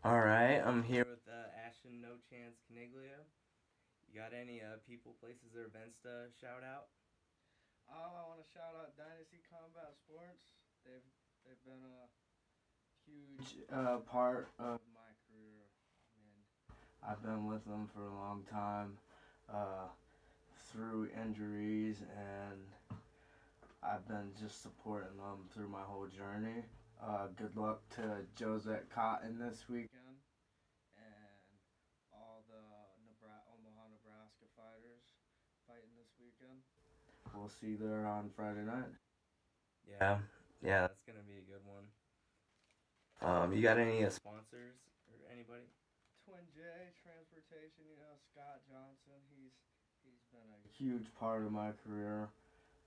All right, I'm here with Ashton, No Chance Caniglia. You got any people, places, or events to shout out? I want to shout out Dynasty Combat Sports. They've been a huge part of my career. I mean, I've been with them for a long time, uh, through injuries, and I've been just supporting them through my whole journey. Good luck to Josette Cotton this weekend and all the Omaha, Nebraska fighters fighting this weekend. We'll see you there on Friday night. Yeah, yeah, that's gonna be a good one. You got any sponsors or anybody? Twin J Transportation, Scott Johnson. He's been a huge part of my career.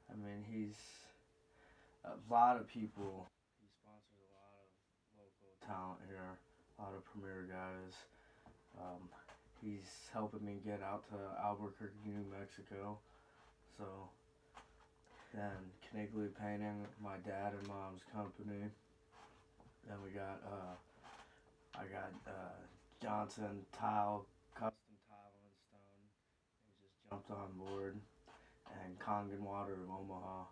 I mean, he's a lot of people. He sponsors a lot of local talent here, a lot of premier guys. Um, he's helping me get out to Albuquerque, New Mexico. So then Caniglia Painting, my dad and mom's company. Then we got I got Johnson Tile, Custom Tile and Stone. They just jumped on board. And Kangen Water of Omaha.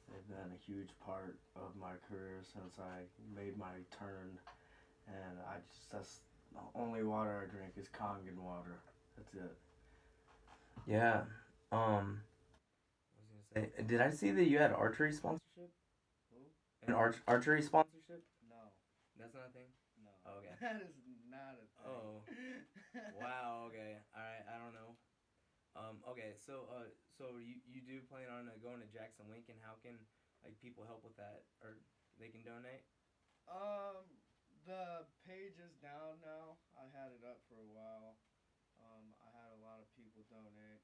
They've been a huge part of my career since I made my turn. And that's the only water I drink is Kangen water. That's it. Yeah. I was gonna say, did I see that you had archery sponsorship? Who? An archery sponsorship? No. That's not a thing. No. Oh, okay. That is not a thing. Oh, wow. Okay. All right. I don't know. Okay. So you do plan on going to Jackson Wink, and how can like people help with that, or they can donate? um, the page is down now. I had it up for a while. I had a lot of people donate.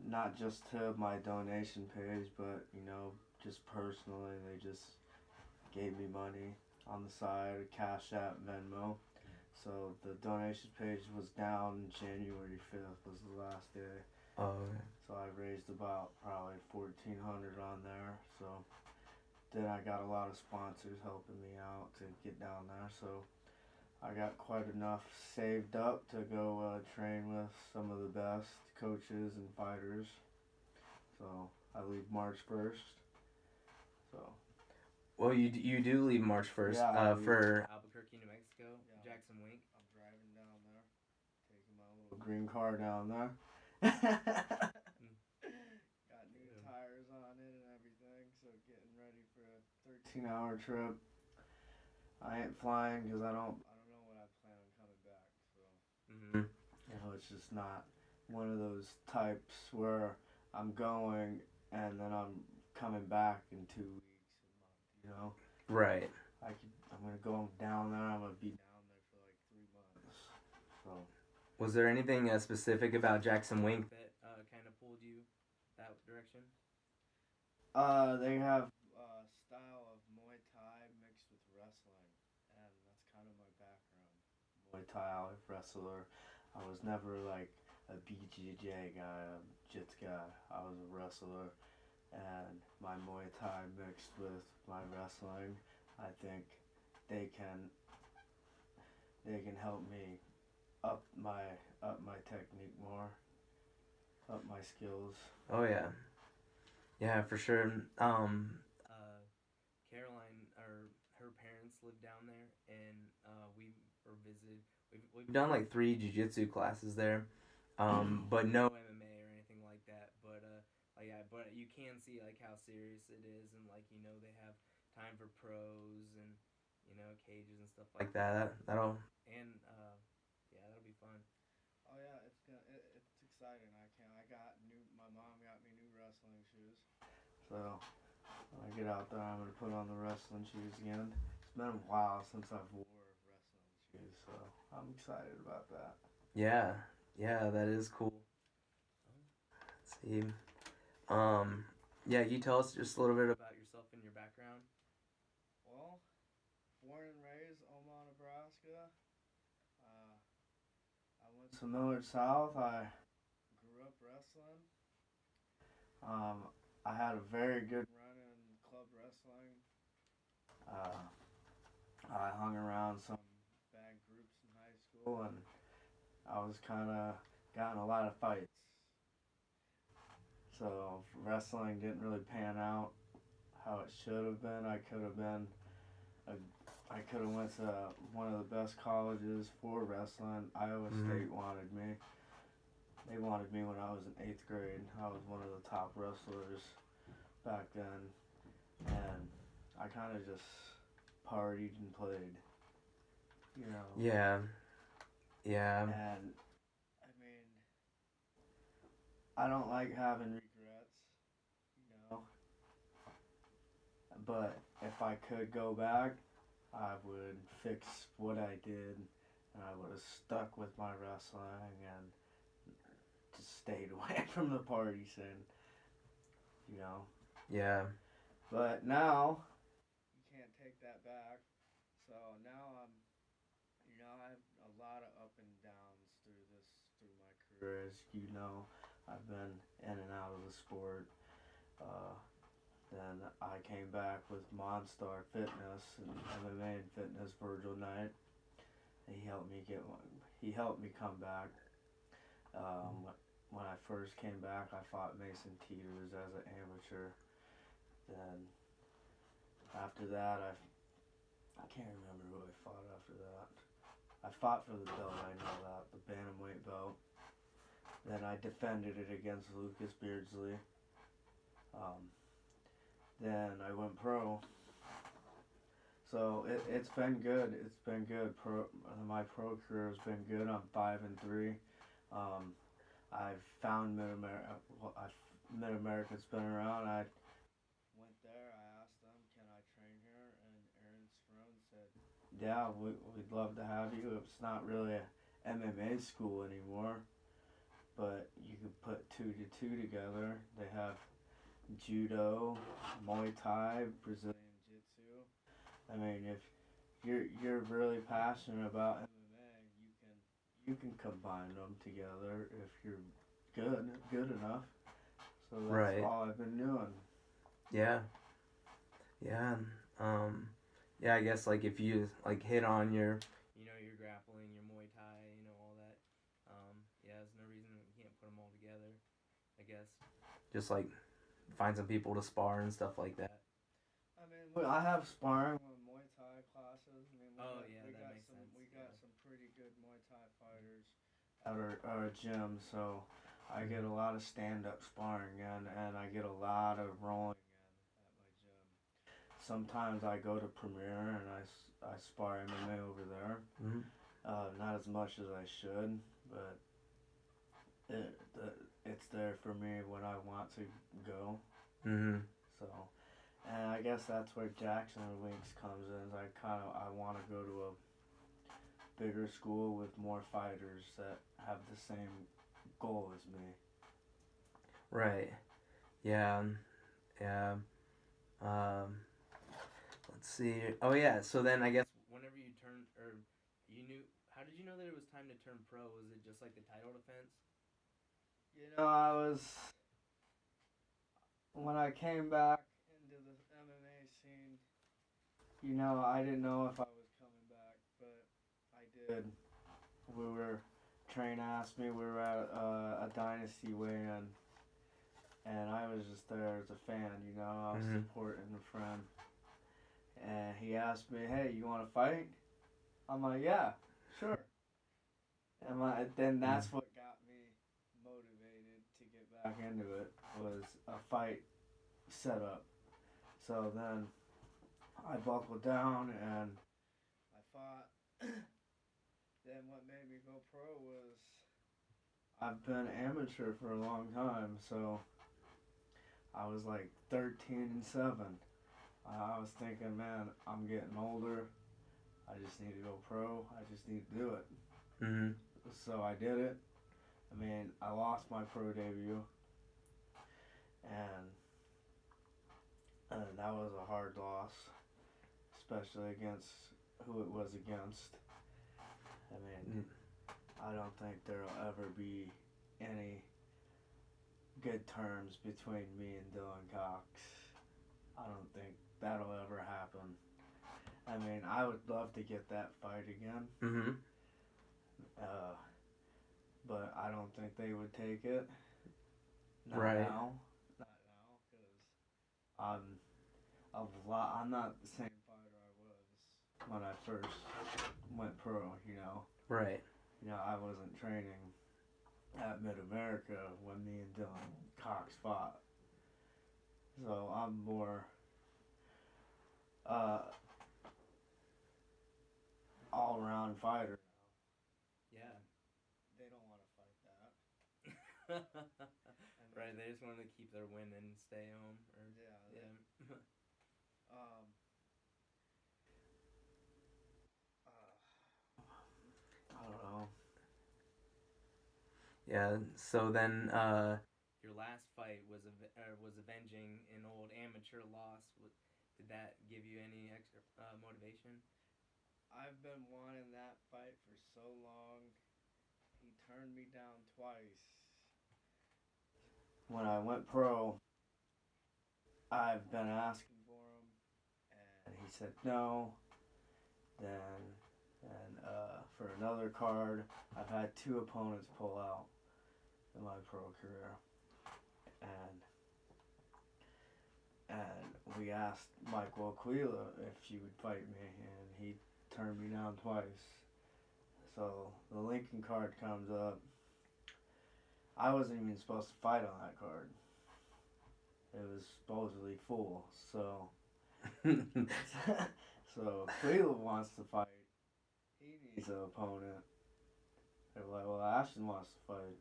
Not just to my donation page, but just personally, they just gave me money on the side, Cash App, Venmo. So the donation page was down. January 5th was the last day. Oh, okay. So I raised about probably 1,400 on there. So then I got a lot of sponsors helping me out to get down there. So I got quite enough saved up to go train with some of the best coaches and fighters. So I leave March 1st. So Well, you do leave March 1st. yeah, For Albuquerque, New Mexico, yeah, Jackson Wink. I'm driving down there, taking my little green car down there. Got new tires on it and everything, so getting ready for a 13-hour trip. I ain't flying because I don't know when I plan on coming back. So Mm-hmm. it's just not one of those types where I'm going and then I'm coming back in 2 weeks, a month. Right. I'm gonna go down there. I'm gonna be down there for like 3 months. So Was there anything specific about Jackson Wink that kind of pulled you that direction? they have a style of Muay Thai mixed with wrestling, and that's kind of my background. Muay Thai wrestler. I was never like a BJJ guy, a jits guy. I was a wrestler, and my Muay Thai mixed with my wrestling. I think they can they can help me up my up my technique more, up my skills. Oh yeah, yeah for sure. Caroline, or her parents live down there, and we were visited. We've done like 3 jiu-jitsu classes there, but no MMA or anything like that. But like yeah, but you can see like how serious it is, and like they have time for pros and cages and stuff like that. That'll and yeah, that'll be fun. Oh yeah, it's exciting. I can't. I got new. My mom got me new wrestling shoes. So when I get out there, I'm gonna put on the wrestling shoes again. It's been a while since I've wore wrestling shoes, so I'm excited about that. Yeah, yeah, that is cool. Let's see. Um, yeah, can you tell us just a little bit about yourself and your background? Well, born and raised Omaha, Nebraska. Uh, I went to Millard South. I grew up wrestling. Um, I had a very good run in club wrestling. I hung around some school, and I was kind of got in a lot of fights. So wrestling didn't really pan out how it should have been. I could have went to one of the best colleges for wrestling. Iowa State wanted me. They wanted me when I was in 8th grade. I was one of the top wrestlers back then, and I kind of just partied and played, you know. Yeah. Yeah. And I mean, I don't like having regrets, you know. But if I could go back, I would fix what I did, and I would have stuck with my wrestling and just stayed away from the party scene, you know. Yeah. But now, you can't take that back. So now I have a lot of up and downs through my career. As you know, I've been in and out of the sport. Then I came back with Monstar Fitness and MMA and Fitness Virgil Knight. He helped me come back. When I first came back, I fought Mason Teeters as an amateur. Then after that, I can't remember who I fought after that. I fought for the belt, I know that, the bantamweight belt. Then I defended it against Lucas Beardsley. Then I went pro. So it's been good. It's been good. My pro career has been good. I'm 5-3. I've found Mid-America. Mid-America's been around. I went there. I asked them, "Can I train here?" And Aaron Sprone said, "Yeah, we'd love to have you." It's not really a MMA school anymore, but you could put 2 to 2 together. They have judo, Muay Thai, Brazilian Jiu-Jitsu. I mean, if you're really passionate about MMA, you can combine them together if you're good enough. So that's all I've been doing. Yeah. Yeah. Yeah, I guess like if you like hit on your your grappling, your Muay Thai, all that. Yeah, there's no reason you can't put them all together. I guess just like find some people to spar and stuff like that. I mean, I have sparring with Muay Thai classes. I mean, we got some pretty good Muay Thai fighters at our gym, so I get a lot of stand-up sparring and I get a lot of rolling in at my gym. Sometimes I go to Premier and I spar MMA over there. Not as much as I should, but it's there for me when I want to go. So, and I guess that's where Jackson Winks comes in. I want to go to a bigger school with more fighters that have the same goal as me. Right. Yeah. Yeah. Let's see. Oh yeah. So then I guess whenever you turned, or you knew, how did you know that it was time to turn pro? Was it just like the title defense? When I came back into the MMA scene, I didn't know if I was coming back, but I did. Train asked me, we were at a Dynasty weigh-in, and I was just there as a fan, I was supporting a friend. And he asked me, "Hey, you want to fight?" I'm like, "Yeah, sure." And then that's what got me motivated to get back into it, was a fight setup. So then I buckled down and I fought. Then what made me go pro was I've been amateur for a long time, so I was like 13-7. I was thinking, man, I'm getting older. I just need to go pro. I just need to do it. So I did it. I mean, I lost my pro debut, and that was a hard loss, especially against who it was against. I mean, I don't think there'll ever be any good terms between me and Dylan Cox. I don't think that'll ever happen. I mean, I would love to get that fight again. But I don't think they would take it. Not Right. now. Not now, because I'm not the same fighter I was when I first went pro, you know. Right. You know, I wasn't training at Mid-America when me and Dylan Cox fought. So I'm more all-around fighter. Yeah. They don't want to fight that. Right, they just want to keep their win and stay home. Or, yeah. I don't know. Yeah. So then, your last fight was avenging an old amateur loss. Did that give you any extra motivation? I've been wanting that fight for so long. He turned me down twice. When I went pro, I've been asking for him, and he said no. Then, for another card, I've had 2 opponents pull out in my pro career, and we asked Michael Aquila if he would fight me, and he turned me down twice. So the Lincoln card comes up. I wasn't even supposed to fight on that card. It was supposedly full, so so Aquila wants to fight. He needs an opponent. They're like, well, Ashton wants to fight.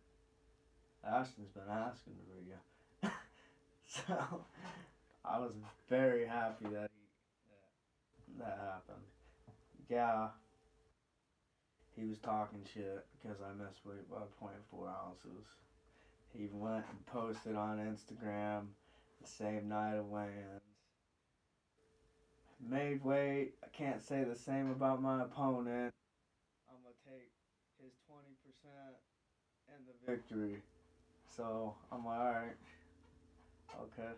Ashton's been asking for you. So I was very happy that that happened. Yeah, he was talking shit because I missed weight by 0.4 ounces. He went and posted on Instagram the same night of weigh-ins. Made weight. I can't say the same about my opponent. I'm going to take his 20% and the victory. So I'm like, alright. Okay.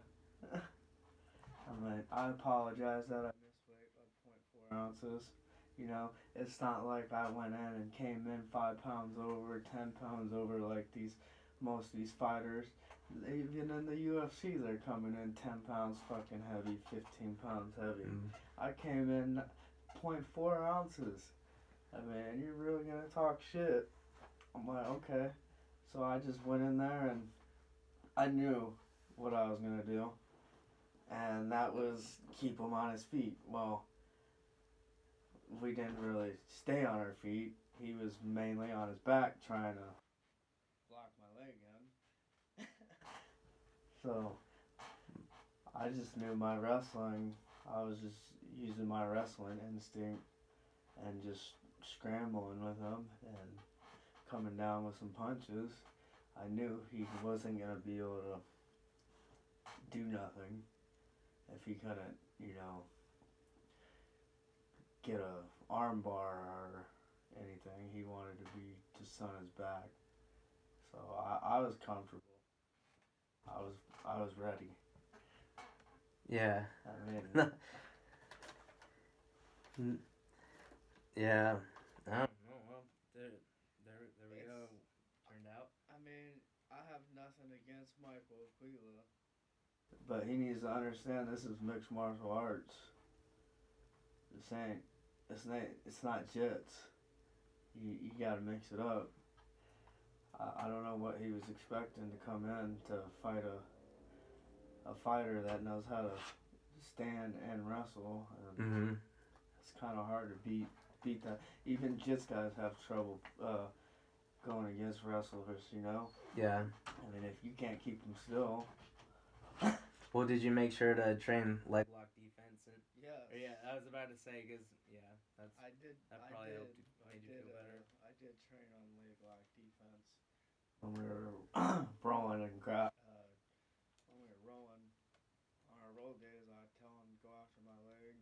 I'm like, I apologize that I missed weight by 0.4 ounces. You know, it's not like I went in and came in 5 pounds over, 10 pounds over like most of these fighters. Even in the UFC, they're coming in 10 pounds fucking heavy, 15 pounds heavy. I came in 0.4 ounces. I mean, you're really gonna talk shit? I'm like, okay. So I just went in there and I knew what I was gonna do. And that was keep him on his feet. Well, we didn't really stay on our feet. He was mainly on his back trying to block my leg in. So I just knew my wrestling. I was just using my wrestling instinct and just scrambling with him and coming down with some punches. I knew he wasn't going to be able to do nothing if he couldn't, you know, get a arm bar or anything. He wanted to be just on his back. So I was comfortable. I was ready. Yeah. I mean, yeah. I don't know. Well, there we go. Turned out. I mean, I have nothing against Michael Aquila, but he needs to understand this is mixed martial arts. It's not jits. You gotta mix it up. I don't know what he was expecting to come in to fight a fighter that knows how to stand and wrestle. And it's kind of hard to beat that. Even jits guys have trouble going against wrestlers, you know? Yeah. I mean, if you can't keep them still. Well, did you make sure to train leg lock defense? Yeah. Yeah, I was about to say, because, yeah, that probably made you feel better. I did train on leg lock defense. When we were rowing and when we were rowing on our roll days, I'd tell him to go after my leg.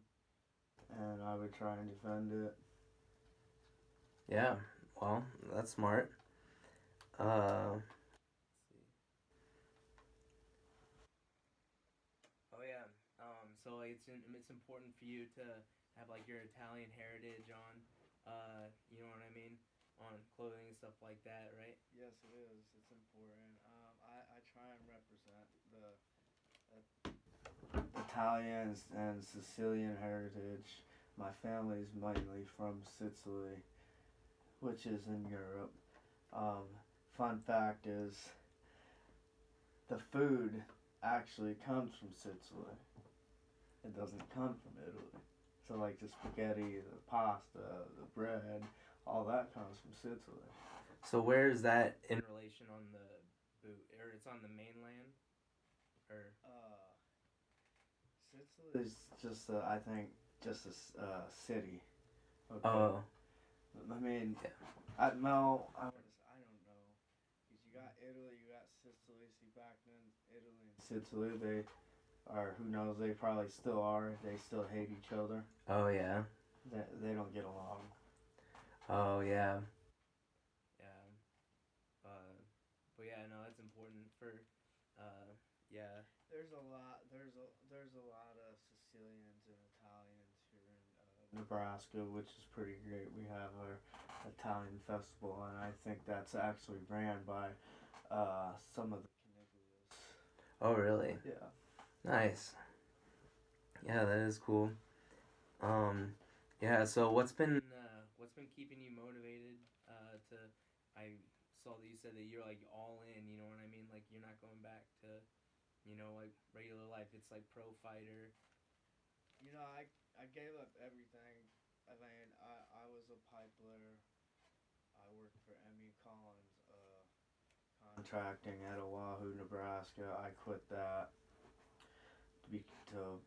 And I would try and defend it. Yeah, well, that's smart. Let's see. Oh yeah. So like, it's important for you to have like your Italian heritage on. You know what I mean? on clothing and stuff like that, right? Yes, it is. It's important. I try and represent the Italian and Sicilian heritage. My family's mainly from Sicily, which is in Europe. Um, Fun fact is, the food actually comes from Sicily. It doesn't come from Italy. So like the spaghetti, the pasta, the bread, all that comes from Sicily. So where is that in relation on the boot? Or it's on the mainland? Or Sicily is just I think just a city. Okay. oh, I mean, yeah. I don't know. Because you got Italy, you got Sicily. See, back then, Italy and Sicily, they are, who knows, they probably still are. They still hate each other. Oh yeah. They don't get along. Oh yeah. Yeah. But yeah, no, that's important for yeah. There's a lot of Sicilians and Italians here in Nebraska, which is pretty great. We have our Italian festival, and I think that's actually ran by some of the Caniglias. Oh really? Yeah. Nice. Yeah, that is cool. Yeah. So what's been keeping you motivated to? I saw that you said that you're like all in. You know what I mean? Like you're not going back to, like regular life. It's like pro fighter. I gave up everything. I mean, I was a pipe layer. I worked for M.E. Collins, contracting at Oahu, Nebraska. I quit that to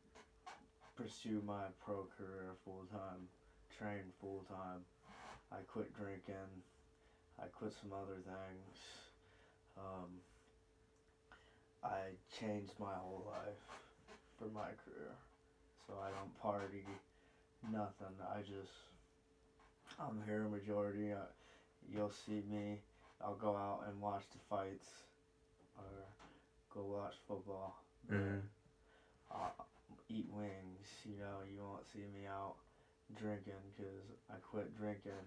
pursue my pro career full time, train full time. I quit drinking. I quit some other things. Um, I changed my whole life for my career. So I don't party, nothing. I'm here majority. You'll see me. I'll go out and watch the fights or go watch football. Mm-hmm. Eat wings. You won't see me out drinking because I quit drinking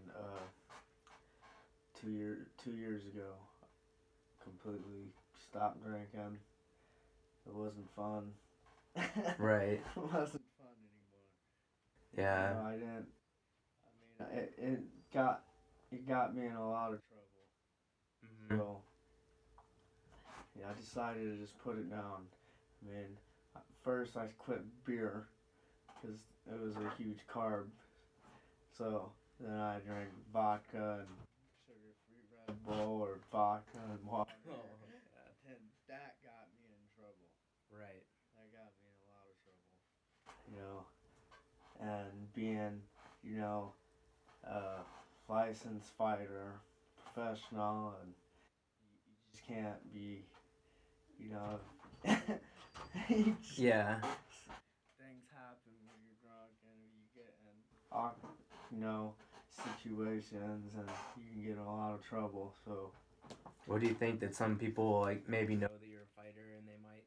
2 years ago. Completely stopped drinking. It wasn't fun. Right. It wasn't fun anymore. Yeah. I didn't. I mean, it got me in a lot of trouble. Mm-hmm. So yeah, I decided to just put it down. I mean, first I quit beer because it was a huge carb. So then I drank vodka and sugar-free Red Bull or vodka and water. Oh, yeah. Then that got me in trouble. Right. That got me in a lot of trouble. And being, a licensed fighter, professional, and you just can't be, Yeah. things happen when you're drunk and you get in awkward, situations and you can get in a lot of trouble. So What do you think that some people like maybe know that you're a fighter and they might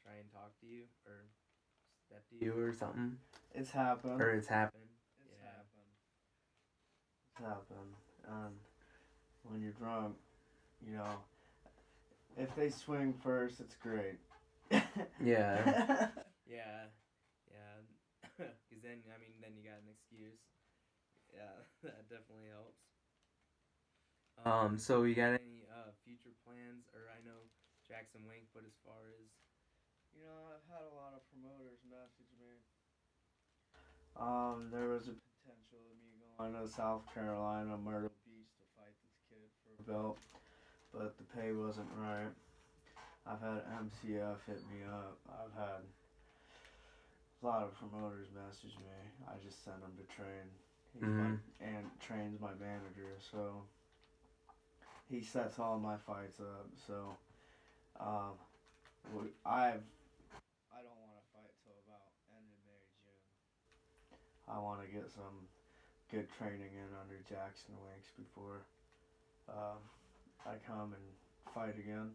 try and talk to you or step to you or something? it's happened. Or it's happened. It's Yeah. happened. It's happened. And when you're drunk, if they swing first, it's great. Yeah. Yeah. Yeah. Because then you got an excuse. Yeah, that definitely helps. So you got any future plans? Or I know Jackson Wink, but as far as I've had a lot of promoters message me. There was a potential of me going to South Carolina, Myrtle Beach to fight this kid for a belt, but the pay wasn't right. I've had MCF hit me up. I've had a lot of promoters message me. I just send him to train. And trains my manager, so he sets all my fights up. So I don't want to fight till about end of May, June. I want to get some good training in under Jackson Winks before I come and fight again.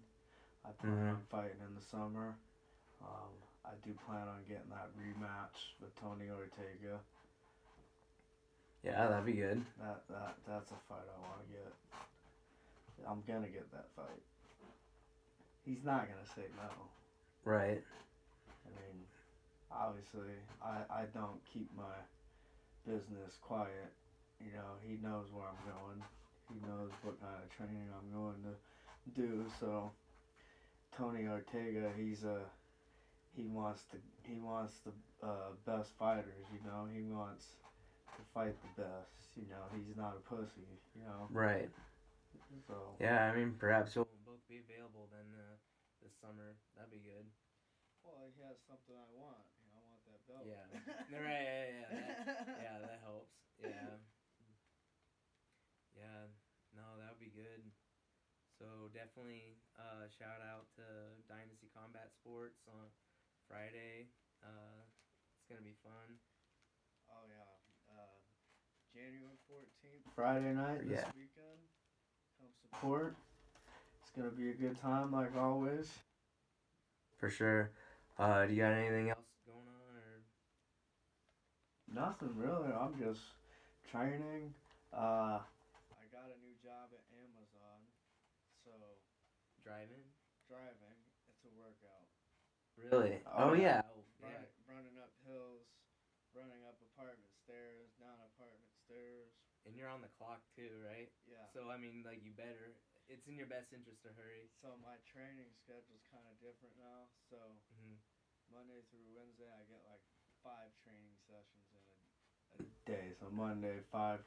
I plan on fighting in the summer. I do plan on getting that rematch with Tony Ortega. Yeah, that'd be good. That's a fight I want to get. I'm gonna get that fight. He's not gonna say no. Right. I mean, obviously, I don't keep my business quiet. You know, he knows where I'm going. He knows what kind of training I'm going to do. So, Tony Ortega, he wants the best fighters. You know, he wants to fight the best. You know, he's not a pussy. You know. Right. So. Yeah, I mean, perhaps you'll both be available then this summer. That'd be good. Well, he has something I want. You know, I want that belt. Yeah. Right. Yeah. That helps. Yeah. Yeah. No, that would be good. So definitely shout out to Dynasty Combat Sports on Friday. It's gonna be fun. Oh yeah. January 14th, Friday night this weekend. Come support. It's gonna be a good time like always. For sure. Do you got anything else going on or? Nothing really. I'm just training. I got a new job at Amazon, so Driving. It's a workout. Really? Oh yeah. Running up hills, running up apartment stairs, down apartment stairs. And you're on the clock too, right? Yeah. So I mean, like, you better. It's in your best interest to hurry. So my training schedule's kind of different now. So Monday through Wednesday, I get like 5 training sessions in a day. So Monday, 5.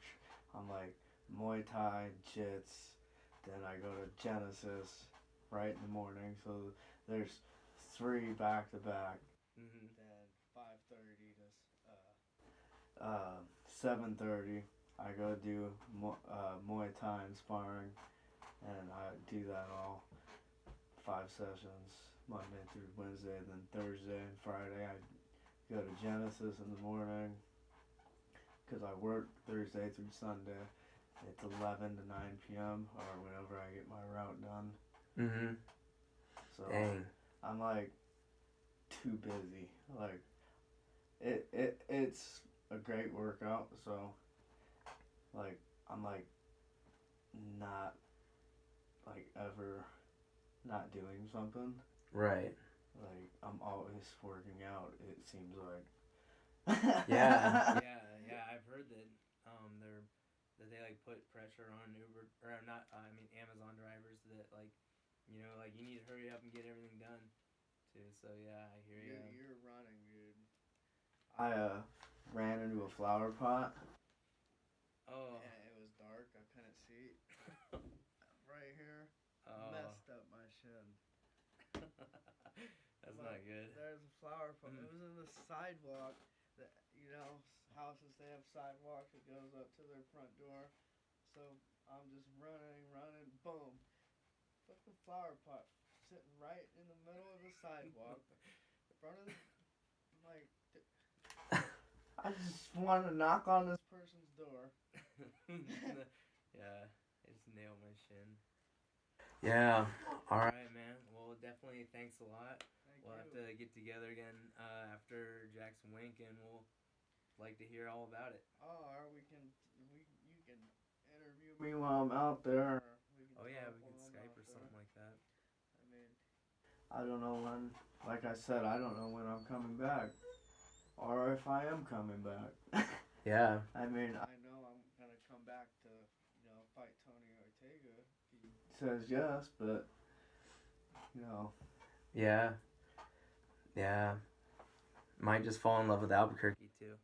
I'm like Muay Thai, Jits. Then I go to Genesis right in the morning. So there's 3 back to back. Then 5:30 to 7:30, I go do Muay Thai and sparring. And I do that all 5 sessions, Monday through Wednesday. Then Thursday and Friday I go to Genesis in the morning because I work Thursday through Sunday. It's 11 to 9 p.m. or whenever I get my route done. So dang. I'm like too busy. Like it's a great workout. So like I'm like not like ever not doing something. Right. Like I'm always working out, it seems like. Yeah. I've heard that they like put pressure on Uber or not. Amazon drivers that like, you know, like you need to hurry up and get everything done too. So yeah, I hear you. You're running, dude. I ran into a flower pot. Oh. And it was dark. I couldn't see. Right here. Messed up my shin. That's not good. There's a flower pot. It was in the sidewalk. That, you know, houses, they have sidewalks that goes up to their front door. So I'm just running, boom. Fucking flower pot sitting right in the middle of the sidewalk. In front of the, I'm like, I just want to knock on this person's door. Yeah, I just nailed my shin. Yeah. All right, man. Well, definitely thanks a lot. We'll have to get together again after Jackson Wink, and we'll like to hear all about it. Oh, or you can interview me while I'm out there. We can Skype or something like that. I mean, I don't know when. Like I said, I don't know when I'm coming back, or if I am coming back. Yeah. I mean, I know I'm gonna come back to, you know, fight Tony Ortega. He says yes, but you know. Yeah. Might just fall in love with Albuquerque too.